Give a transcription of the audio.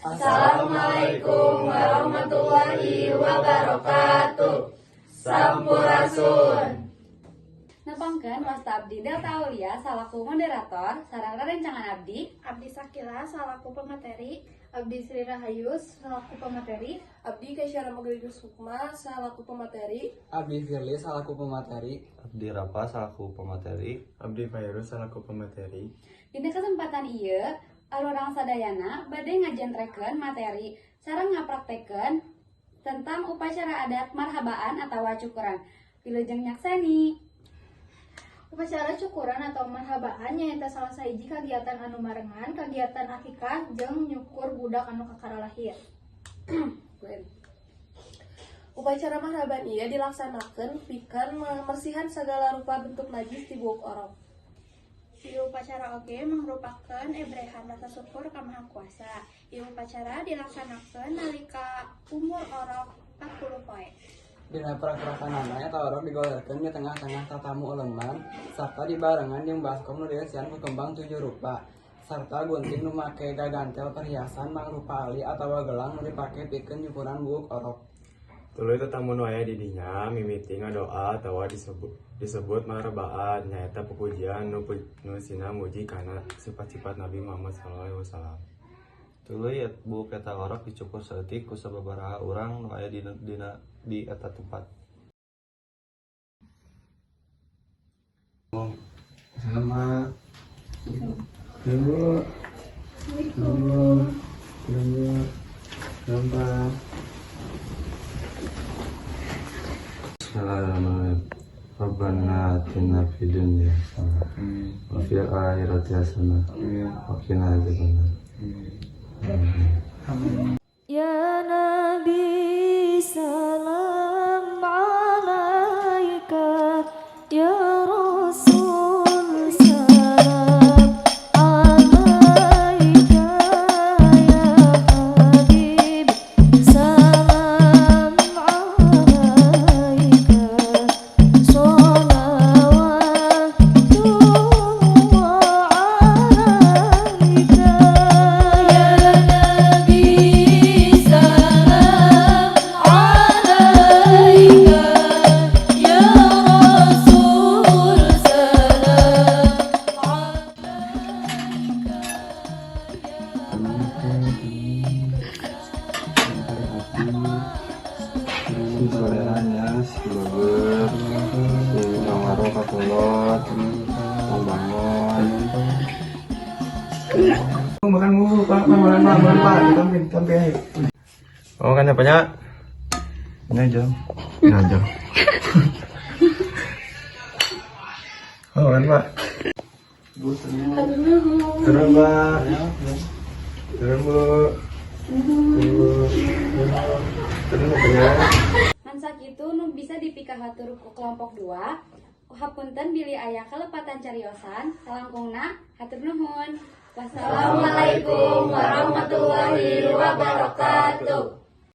Assalamualaikum warahmatullahi wabarakatuh. Sampurasun. Nepangkeun wasta abdi Delta Aulia salaku moderator sareng rerencangan abdi Sakila salaku pemateri, Abdi Sri Rahayu salaku pemateri, Abdi Kaisyara Magarius Sukma salaku pemateri, Abdi Firly salaku pemateri, Abdi Rafa salaku pemateri, Abdi Fairuz salaku pemateri. Dina kesempatan ieu arurang sadayana bade ngajentrekeun materi sareng ngapraktekeun tentang upacara adat marhabaan atawa cukuran. Wilujeng nyakseni. Upacara cukuran atau marhabaan nyaeta salah sahiji kagiatan anu marengan kagiatan akikah jeung nyukur budak anu kakara lahir. upacara marhaban ieu dilaksanakeun pikeun memersihan segala rupa bentuk najis di buuk orok. Ieu upacara oge merupakan ebrehan rasa syukur ka Maha Kuasa. Ieu upacara dilaksanakeun nalika umur orok 40 poe. dina prakarakanana eta orok digolerkeun di tengah-tengah tatamu uleman sarta dibarengan jeung baskom nu dieusean ku kembang 7 rupa sarta gunting nu make gagantel perhiasan mangrupa ali atawa gelang nu dipake pikeun nyukuran buuk orok. Tuluy tetamu nu aya di dinya mimiti ngadoa atawa disebut marhabaan nyaeta pujian nu sina muji kana sifat-sifat Nabi Muhammad SAW. tuluy buuk eta orok dicukur saeutik ku sababaraha urang nu aya di eta tempat. Sama dulu dulu gampang. Bismillahirrahmanirrahim. Rabbana atina fid dunya hasanah wa fil akhirati hasanah wa qina adzabannar. Ya Nabi salam alaika, ya Rasul salam alaika, ya Habib salam alaika, sholawatullah alaika. Ya Nabi salam alaika, ya Rasul salam Saudaranya si Baber, si Nawaro Kakulot, Bangon. Makan mulu Pak, makan Pak, sampai. Oh kan apanya? Ini aja. Ini aja. Oh kan Pak. Turun Pak. Turun Bu. Turun apanya? Ngan sakitu nu bisa dipikahatur ku kelompok 2. Hapunten bilih aya kalepatan cariosan salangkungna hatur nuhun. Wassalamualaikum warahmatullahi wabarakatuh.